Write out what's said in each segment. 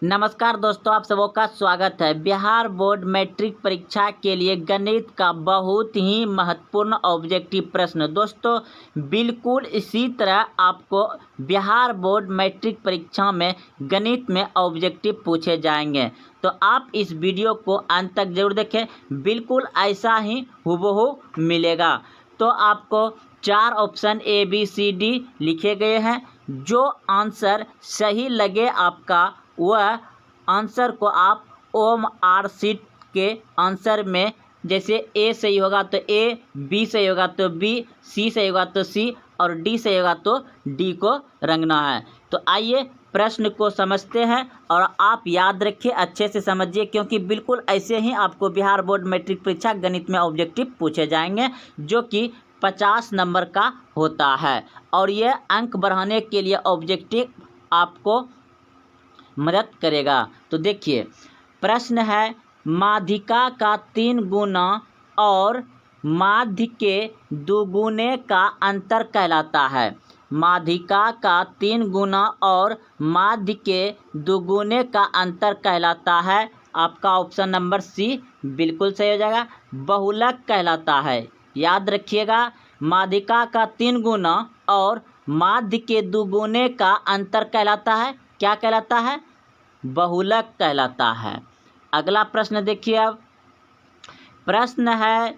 नमस्कार दोस्तों, आप सबों का स्वागत है। बिहार बोर्ड मैट्रिक परीक्षा के लिए गणित का बहुत ही महत्वपूर्ण ऑब्जेक्टिव प्रश्न। दोस्तों बिल्कुल इसी तरह आपको बिहार बोर्ड मैट्रिक परीक्षा में गणित में ऑब्जेक्टिव पूछे जाएंगे, तो आप इस वीडियो को अंत तक जरूर देखें। बिल्कुल ऐसा ही हूबहू मिलेगा। तो आपको 4 ऑप्शन ABCD लिखे गए हैं। जो आंसर सही लगे आपका वह आंसर को आप OMR शीट के आंसर में, जैसे A सही होगा तो A, B सही होगा तो B, C सही होगा तो C और D सही होगा तो D को रंगना है। तो आइए प्रश्न को समझते हैं और आप याद रखिए, अच्छे से समझिए, क्योंकि बिल्कुल ऐसे ही आपको बिहार बोर्ड मैट्रिक परीक्षा गणित में ऑब्जेक्टिव पूछे जाएंगे, जो कि 50 नंबर का होता है। और यह अंक बढ़ाने के लिए ऑब्जेक्टिव आपको मदद करेगा। तो देखिए प्रश्न है, माध्यिका का 3 गुना और माध्य के दुगुने का अंतर कहलाता है। माध्यिका का 3 गुना और माध्य के दुगुने का अंतर कहलाता है। आपका ऑप्शन नंबर C बिल्कुल सही हो जाएगा। बहुलक कहलाता है। याद रखिएगा, माध्यिका का 3 गुना और माध्य के दुगुने का अंतर कहलाता है। क्या कहलाता है? बहुलक कहलाता है। अगला प्रश्न देखिए। अब प्रश्न है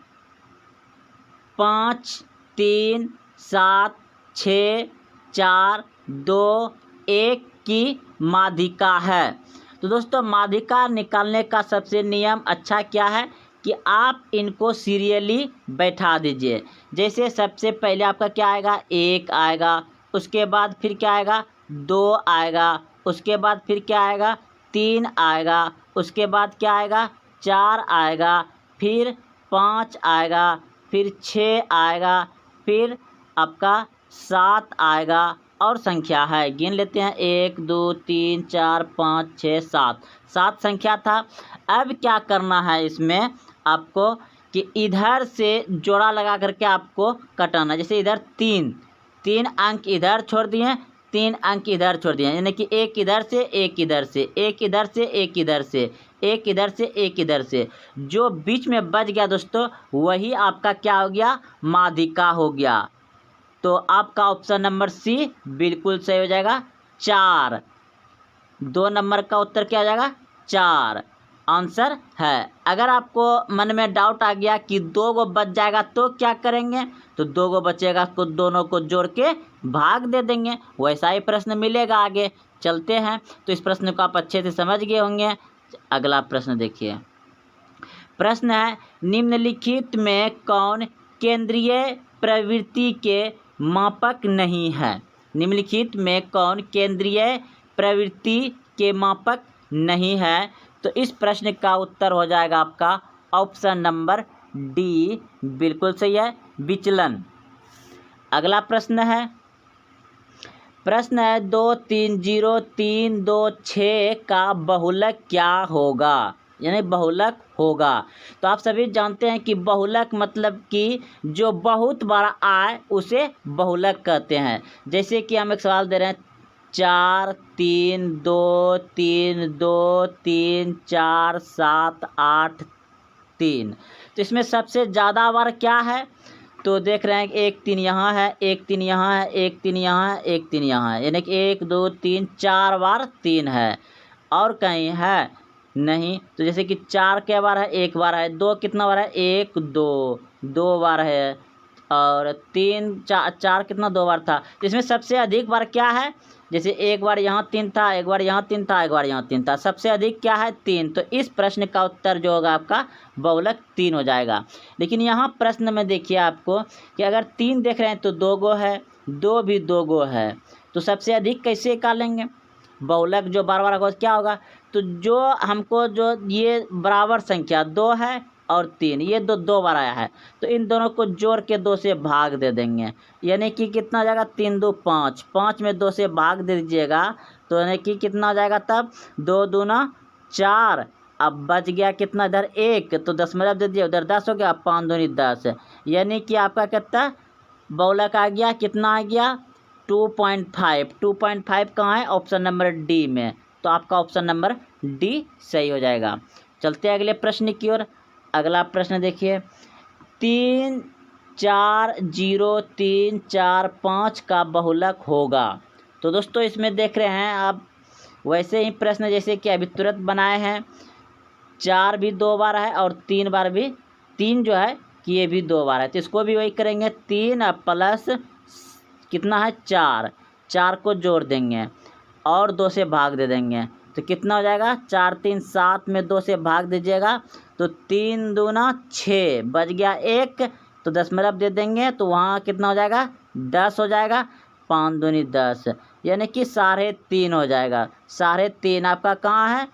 5, 3, 7, 6, 4, 2, 1 की माध्यिका है। तो दोस्तों माध्यिका निकालने का सबसे नियम अच्छा क्या है कि आप इनको सीरियली बैठा दीजिए। जैसे सबसे पहले आपका क्या आएगा? 1 आएगा, उसके बाद फिर क्या आएगा? 2 आएगा, उसके बाद फिर क्या आएगा? 3 आएगा, उसके बाद क्या आएगा? 4 आएगा, फिर 5 आएगा, फिर 6 आएगा, फिर आपका 7 आएगा और संख्या है, गिन लेते हैं। 1 2 3 4 5 6 7, 7 संख्या था। अब क्या करना है इसमें आपको कि इधर से जोड़ा लगा करके आपको कटाना। जैसे इधर 3 अंक इधर छोड़ दिए, 3 अंक इधर छोड़ दिए, यानी कि एक इधर से एक इधर से, एक इधर से एक इधर से, एक इधर से एक इधर से, जो बीच में बच गया दोस्तों वही आपका क्या हो गया? माध्यिका हो गया। तो आपका ऑप्शन नंबर C बिल्कुल सही हो जाएगा। 4, 2 नंबर का उत्तर क्या हो जाएगा? 4 आंसर है। अगर आपको मन में डाउट आ गया कि 2 गो बच जाएगा तो क्या करेंगे, तो 2 गो बचेगा तो दोनों को जोड़ के भाग दे देंगे। वैसा ही प्रश्न मिलेगा। आगे चलते हैं। तो इस प्रश्न को आप अच्छे से समझ गए होंगे। अगला प्रश्न देखिए। प्रश्न है, निम्नलिखित में कौन केंद्रीय प्रवृत्ति के मापक नहीं है? निम्नलिखित में कौन केंद्रीय प्रवृत्ति के मापक नहीं है? तो इस प्रश्न का उत्तर हो जाएगा आपका ऑप्शन नंबर D बिल्कुल सही है, विचलन। अगला प्रश्न है 2 3 0 3 2 6 का बहुलक क्या होगा? यानी बहुलक होगा। तो आप सभी जानते हैं कि बहुलक मतलब कि जो बहुत बड़ा आए उसे बहुलक कहते हैं। जैसे कि हम एक सवाल दे रहे हैं, 4 3 2 3 2 3 4 7 8 3। तो इसमें सबसे ज़्यादा बार क्या है? तो देख रहे हैं कि 1 3 यहाँ है, 1 3 यहाँ है, 1 3 यहाँ है, 1 3 यहाँ है, यानी कि 1 2 3 4 बार 3 है। और कहीं है नहीं। तो जैसे कि 4 क्या बार है? 1 बार है। 2 कितना बार है? 1 2 2 बार है। और 3 4 कितना? 2 बार था। तो इसमें सबसे अधिक बार क्या है? जैसे एक बार यहाँ 3 था, एक बार यहाँ 3 था, एक बार यहाँ 3 था, सबसे अधिक क्या है? 3। तो इस प्रश्न का उत्तर जो होगा आपका बहुलक 3 हो जाएगा। लेकिन यहाँ प्रश्न में देखिए आपको कि अगर 3 देख रहे हैं तो 2 गो है, 2 भी 2 गो है, तो सबसे अधिक कैसे निकालेंगे? बहुलक जो बार बार होगा क्या होगा? तो जो हमको जो ये बराबर संख्या 2 है और 3, ये 2 बार आया है, तो इन दोनों को जोड़ के 2 से भाग दे देंगे। यानी कि कितना हो जाएगा? 3 2 5, 5 में 2 से भाग दे दीजिएगा तो यानी कि कितना हो जाएगा? तब 2 दूना 4। अब बच गया कितना? इधर 1, तो 10 में दे दिया, उधर 10 हो गया, 5 दूनी 10, यानी कि आपका कितना बहुलक आ गया? कितना आ गया? 2.5। 2.5 कहाँ है? ऑप्शन नंबर D में। तो आपका ऑप्शन नंबर डी सही हो जाएगा। चलते हैं अगले प्रश्न की ओर। अगला प्रश्न देखिए, 3 4 0 3 4 5 का बहुलक होगा। तो दोस्तों इसमें देख रहे हैं आप वैसे ही प्रश्न जैसे कि अभी तुरंत बनाए हैं। 4 भी 2 बार है और 3 बार भी, 3 जो है कि ये भी 2 बार है, तो इसको भी वही करेंगे। 3 प्लस कितना है 4, 4 को जोड़ देंगे और 2 से भाग दे देंगे, तो कितना हो जाएगा 4 3 7 में 2 से भाग दीजिएगा तो 3 दूना 6 बच गया 1, तो दशमलव दे देंगे तो वहाँ कितना हो जाएगा 10 हो जाएगा। 5 दूनी 10 यानी कि 3.5 हो जाएगा। 3.5 आपका कहाँ है,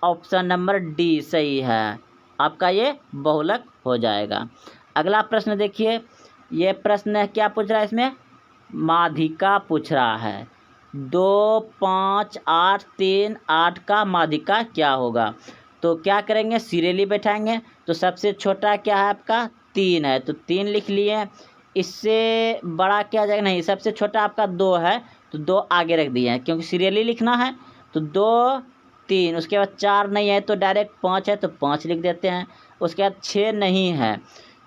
ऑप्शन नंबर डी सही है, आपका ये बहुलक हो जाएगा। अगला प्रश्न देखिए, ये प्रश्न क्या पूछ रहा है, इसमें माध्यिका पूछ रहा है। 2 5 8 3 8 का माध्यिका क्या होगा। तो क्या करेंगे, सीरियली बैठाएंगे। तो सबसे छोटा क्या है आपका 3 है, तो 3 लिख लिए। इससे बड़ा क्या आ जाएगा, नहीं सबसे छोटा आपका 2 है तो 2 आगे रख दिए हैं क्योंकि सीरियली लिखना है। तो 2 3, उसके बाद 4 नहीं है तो डायरेक्ट 5 है तो 5 लिख देते हैं। उसके बाद 6 नहीं है,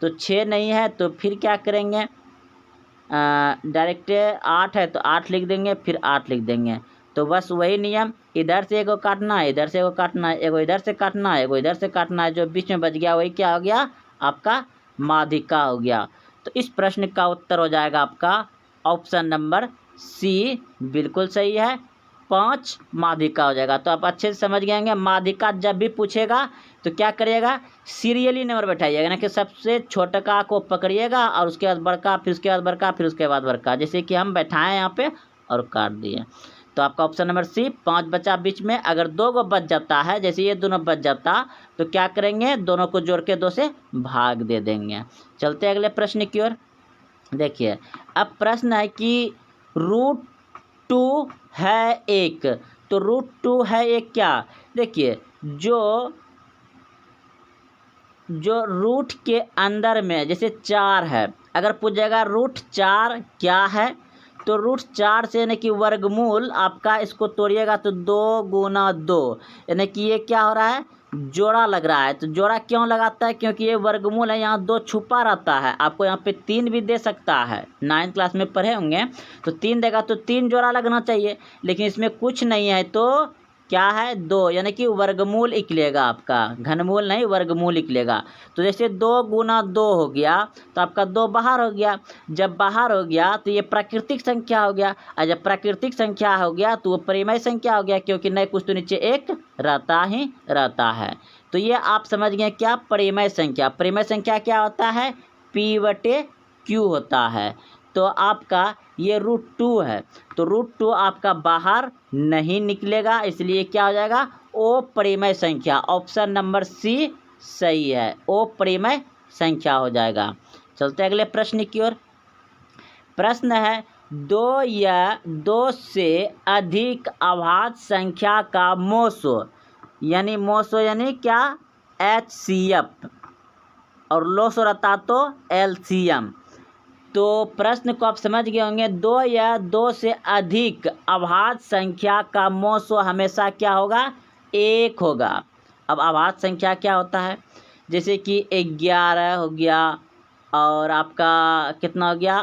तो 6 नहीं है तो फिर क्या करेंगे, डायरेक्ट 8 है तो 8 लिख देंगे, फिर 8 लिख देंगे। तो बस वही नियम, इधर से एगो काटना है, इधर से एगो काटना है, एगो इधर से काटना है, एगो इधर से काटना है, जो बीच में बच गया वही क्या हो गया आपका माध्यिका हो गया। तो इस प्रश्न का उत्तर हो जाएगा आपका ऑप्शन नंबर सी, बिल्कुल सही है, 5 माध्यिका हो जाएगा। तो आप अच्छे से समझ गए होंगे, माध्यिका जब भी पूछेगा तो क्या करिएगा, सीरियली नंबर बैठाइएगा, ना कि सबसे छोटका को पकड़िएगा और उसके बाद बड़का, फिर उसके बाद बड़का, फिर उसके बाद बड़का, जैसे कि हम बैठाएं यहाँ पे और काट दिए। तो आपका ऑप्शन नंबर सी 5 बचा बीच में। अगर 2 को बच जाता है, जैसे ये दोनों बच जाता, तो क्या करेंगे, दोनों को जोड़ के 2 से भाग दे देंगे। चलते हैं अगले प्रश्न की ओर। देखिए अब प्रश्न है कि √2 है 1, तो √2 है 1 क्या, देखिए जो रूट के अंदर में जैसे 4 है, अगर पूछेगा √4 क्या है, तो √4 से यानी कि वर्गमूल आपका, इसको तोड़िएगा तो 2 गुना 2, यानी कि ये क्या हो रहा है, जोड़ा लग रहा है। तो जोड़ा क्यों लगाता है, क्योंकि ये वर्गमूल है, यहाँ 2 छुपा रहता है। आपको यहाँ पे 3 भी दे सकता है, 9th क्लास में पढ़े होंगे, तो 3 देगा तो 3 जोड़ा लगना चाहिए, लेकिन इसमें कुछ नहीं है तो क्या है 2, यानी कि वर्गमूल निकलेगा आपका, घनमूल नहीं वर्गमूल निकलेगा। तो जैसे 2 गुना 2 हो गया तो आपका 2 बाहर हो गया, जब बाहर हो गया तो ये प्राकृतिक संख्या हो गया, और जब प्राकृतिक संख्या हो गया तो वो परिमेय संख्या हो गया, क्योंकि नहीं कुछ तो नीचे 1 रहता ही रहता है। तो ये आप समझ गए क्या, परिमेय संख्या। परिमेय संख्या क्या होता है, P/Q होता है। तो आपका ये √2 है, तो √2 आपका बाहर नहीं निकलेगा, इसलिए क्या हो जाएगा, ओ परिमेय संख्या, ऑप्शन नंबर सी सही है, ओ परिमेय संख्या हो जाएगा। चलते अगले प्रश्न की ओर। प्रश्न है 2 या 2 से अधिक अभाज्य संख्या का मोसो, यानी क्या, HCF, और लोसो रहता तो LCM। तो प्रश्न को आप समझ गए होंगे, 2 या 2 से अधिक अभाज्य संख्या का मोसो हमेशा क्या होगा, 1 होगा। अब अभाज्य संख्या क्या होता है, जैसे कि 11 हो गया, और आपका कितना हो गया,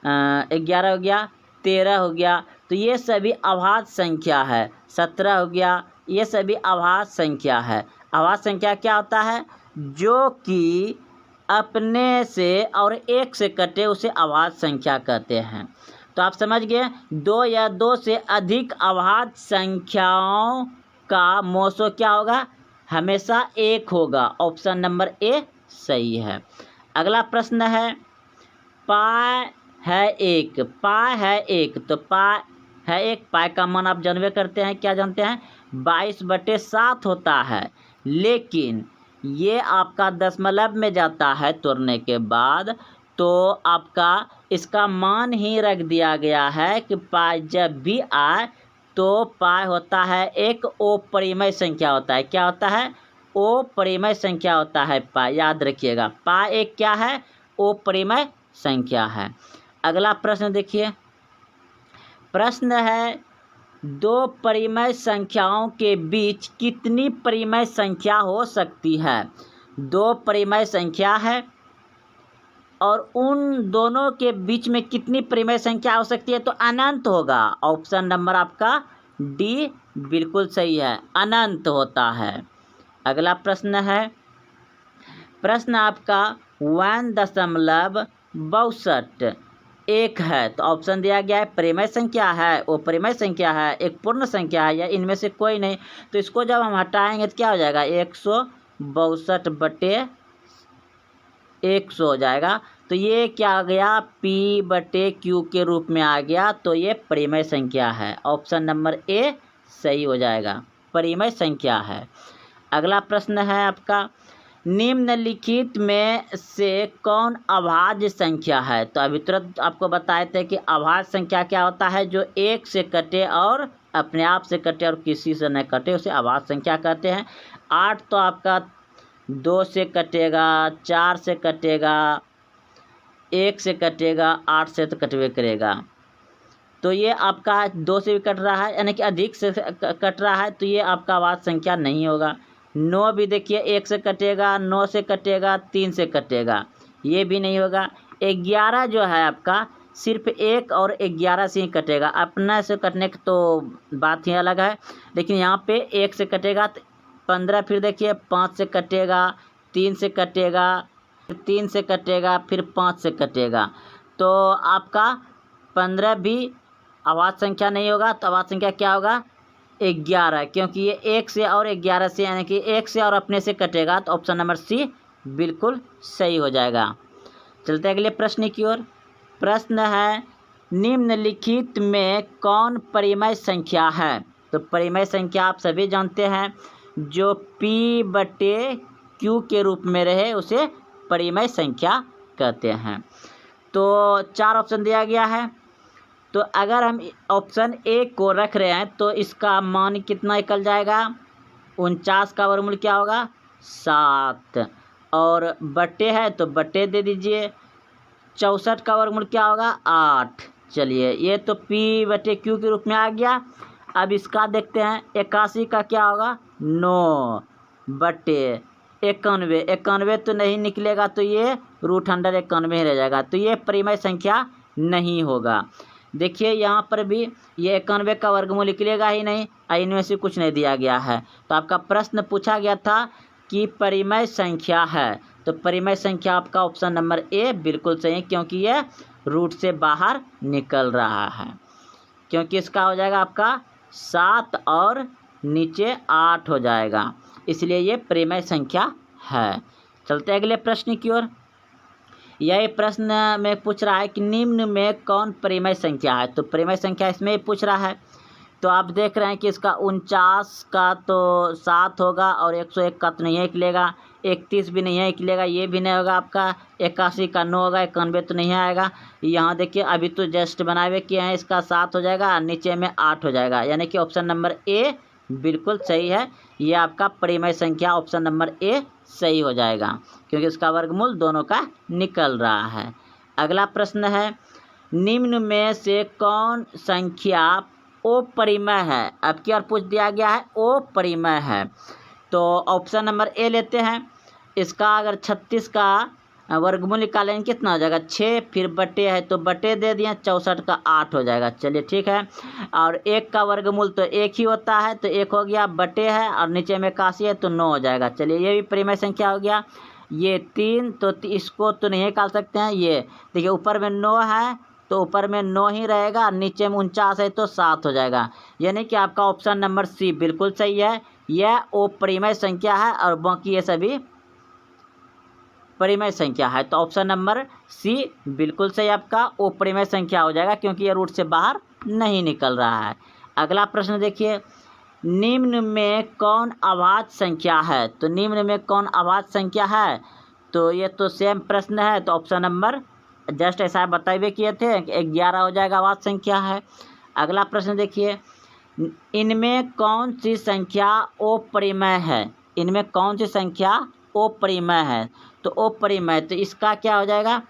11 हो गया, 13 हो गया, तो ये सभी अभाज्य संख्या है। 17 हो गया, ये सभी अभाज्य संख्या है। अभाज्य संख्या क्या होता है, जो कि अपने से और 1 से कटे उसे अभाज्य संख्या कहते हैं। तो आप समझ गए, 2 या 2 से अधिक अभाज्य संख्याओं का मोसो क्या होगा, हमेशा 1 होगा, ऑप्शन नंबर ए सही है। अगला प्रश्न है, पाई है 1, पाई है 1, तो पाई है 1, पाई का मान आप जानबे करते हैं, क्या जानते हैं, 22/7 होता है, लेकिन ये आपका दशमलव में जाता है तोड़ने के बाद, तो आपका इसका मान ही रख दिया गया है कि पाई जब भी आए तो पाई होता है 1, ओ परिमेय संख्या होता है, क्या होता है, ओ परिमेय संख्या होता है पाई, याद रखिएगा, पाई 1 क्या है, ओ परिमेय संख्या है। अगला प्रश्न देखिए, प्रश्न है दो परिमेय संख्याओं के बीच कितनी परिमेय संख्या हो सकती है? दो परिमेय संख्या है और उन दोनों के बीच में कितनी परिमेय संख्या हो सकती है? तो अनंत होगा। ऑप्शन नंबर आपका डी बिल्कुल सही है, अनंत होता है। अगला प्रश्न है, प्रश्न आपका 1.62 एक है, तो ऑप्शन दिया गया है परिमेय संख्या है, वो परिमेय संख्या है, एक पूर्ण संख्या है, या इनमें से कोई नहीं। तो इसको जब हम हटाएंगे तो क्या हो जाएगा? 162/100 हो जाएगा। तो ये क्या आ गया? P/Q के रूप में आ गया। तो ये परिमेय संख्या है। ऑप्शन नंबर ए सही हो जाएगा, परिमेय संख्या है। अगला प्रश्न है आपका, निम्नलिखित में से कौन अभाज्य संख्या है? तो अभी तुरंत आपको बताए थे कि अभाज्य संख्या क्या होता है? जो एक से कटे और अपने आप से कटे और किसी से न कटे, उसे अभाज्य संख्या कहते हैं। 8 तो आपका 2 से कटेगा, 4 से कटेगा, 1 से कटेगा, 8 से तो कटवे करेगा। तो ये आपका 2 से भी कट रहा है, यानी कि अधिक से कट रहा है, तो ये आपका अभाज्य संख्या नहीं होगा। 9 भी देखिए 1 से कटेगा, 9 से कटेगा, 3 से कटेगा, ये भी नहीं होगा। 11 जो है आपका सिर्फ 1 और 11 से ही कटेगा, अपने से कटने की तो बात ही अलग है। लेकिन यहाँ पे 1 से कटेगा, 15 फिर देखिए 5 से कटेगा, 3 से कटेगा, 3 से कटेगा, फिर 5 से कटेगा। तो आपका 15 भी अभाज्य संख्या नहीं होगा। तो अभाज्य संख्या क्या होगा? 11, क्योंकि ये 1 से और 11 से, यानी कि 1 से और अपने से कटेगा। तो ऑप्शन नंबर सी बिल्कुल सही हो जाएगा। चलते हैं अगले प्रश्न की ओर। प्रश्न है, निम्नलिखित में कौन परिमेय संख्या है? तो परिमेय संख्या आप सभी जानते हैं, जो P/Q के रूप में रहे उसे परिमेय संख्या कहते हैं। तो 4 ऑप्शन दिया गया है। तो अगर हम ऑप्शन ए को रख रहे हैं तो इसका मान कितना निकल जाएगा? 49 का वर्गमूल क्या होगा? 7। और बट्टे है तो बट्टे दे दीजिए। 64 का वर्गमूल क्या होगा? 8। चलिए, ये तो P/Q के रूप में आ गया। अब इसका देखते हैं, 81 का क्या होगा? 9/91। 91 तो नहीं निकलेगा, तो ये √91 रह जाएगा। तो ये परिमेय संख्या नहीं होगा। देखिए यहाँ पर भी ये 91 का वर्गमूल निकलेगा ही नहीं, इनमें से कुछ नहीं दिया गया है। तो आपका प्रश्न पूछा गया था कि परिमेय संख्या है, तो परिमेय संख्या आपका ऑप्शन नंबर ए बिल्कुल सही है, क्योंकि ये रूट से बाहर निकल रहा है। क्योंकि इसका हो जाएगा आपका 7 और नीचे 8 हो जाएगा, इसलिए ये परिमेय संख्या है। चलते अगले प्रश्न की ओर। यह प्रश्न में पूछ रहा है कि निम्न में कौन परिमेय संख्या है? तो परिमेय संख्या इसमें पूछ रहा है। तो आप देख रहे हैं कि इसका 49 का तो 7 होगा और 101 का तो नहीं निकलेगा, 31 भी नहीं निकलेगा, ये भी नहीं होगा आपका। 81 का 9 होगा, 91 तो नहीं आएगा। यहाँ देखिए अभी तो जस्ट बनाए किए हैं, इसका 7 हो जाएगा, नीचे में 8 हो जाएगा, यानी कि ऑप्शन नंबर ए बिल्कुल सही है। ये आपका परिमेय संख्या ऑप्शन नंबर ए सही हो जाएगा, क्योंकि इसका वर्गमूल दोनों का निकल रहा है। अगला प्रश्न है, निम्न में से कौन संख्या अपरिमेय है? अब की और पूछ दिया गया है अपरिमेय है। तो ऑप्शन नंबर ए लेते हैं। इसका अगर 36 का वर्गमूल निकालेंगे कितना हो जाएगा? 6, फिर बटे है तो बटे दे दिए, 64 का 8 हो जाएगा। चलिए ठीक है। और 1 का वर्गमूल तो 1 ही होता है, तो 1 हो गया, बटे है और नीचे में 81 है तो 9 हो जाएगा। चलिए ये भी परिमेय संख्या हो गया। ये 3 तो इसको तो नहीं निकाल सकते हैं। ये देखिए ऊपर में 9 है तो ऊपर में 9 ही रहेगा, नीचे में 49 है तो 7 हो जाएगा, यानी कि आपका ऑप्शन नंबर सी बिल्कुल सही है। यह अपरिमेय संख्या है और बाकी ये सभी परिमेय संख्या है। तो ऑप्शन नंबर सी बिल्कुल सही आपका अपरिमेय संख्या हो जाएगा, क्योंकि ये रूट से बाहर नहीं निकल रहा है। अगला प्रश्न देखिए, निम्न में कौन अभाज्य संख्या है? तो निम्न में कौन अभाज्य संख्या है? तो ये तो सेम प्रश्न है, तो ऑप्शन नंबर जस्ट ऐसा बताइए किए थे, 11 हो जाएगा, अभाज्य संख्या है। अगला प्रश्न देखिए, इनमें कौन सी संख्या अपरिमेय है? इनमें कौन सी संख्या अपरिमेय है? तो अपरिमेय, तो इसका क्या हो जाएगा?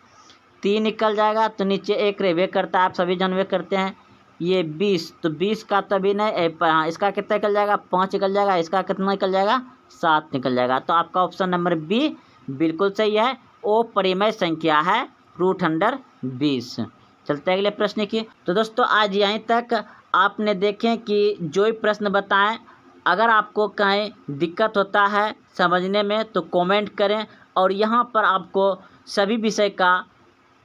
3 निकल जाएगा, तो नीचे 1 रहबे करता है, आप सभी जानबे करते हैं। ये 20, तो 20 का तभी नहीं, हाँ इसका कितना निकल जाएगा, 5 निकल जाएगा, इसका कितना निकल जाएगा, 7 निकल जाएगा। तो आपका ऑप्शन नंबर बी बिल्कुल सही है, वो परिमेय संख्या है √20। चलते हैं अगले प्रश्न की। तो दोस्तों आज यहीं तक आपने देखें कि जो ही प्रश्न बताएं, अगर आपको कहीं दिक्कत होता है समझने में तो कमेंट करें, और यहाँ पर आपको सभी विषय का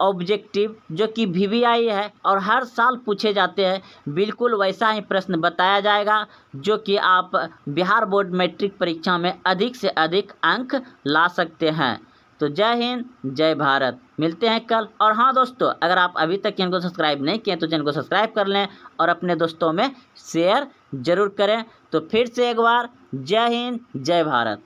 ऑब्जेक्टिव जो कि VVI है और हर साल पूछे जाते हैं, बिल्कुल वैसा ही प्रश्न बताया जाएगा जो कि आप बिहार बोर्ड मैट्रिक परीक्षा में अधिक से अधिक अंक ला सकते हैं। तो जय हिंद, जय भारत, मिलते हैं कल। और हाँ दोस्तों, अगर आप अभी तक चैनल को सब्सक्राइब नहीं किए तो चैनल को सब्सक्राइब कर लें और अपने दोस्तों में शेयर ज़रूर करें। तो फिर से एक बार जय हिंद, जय भारत।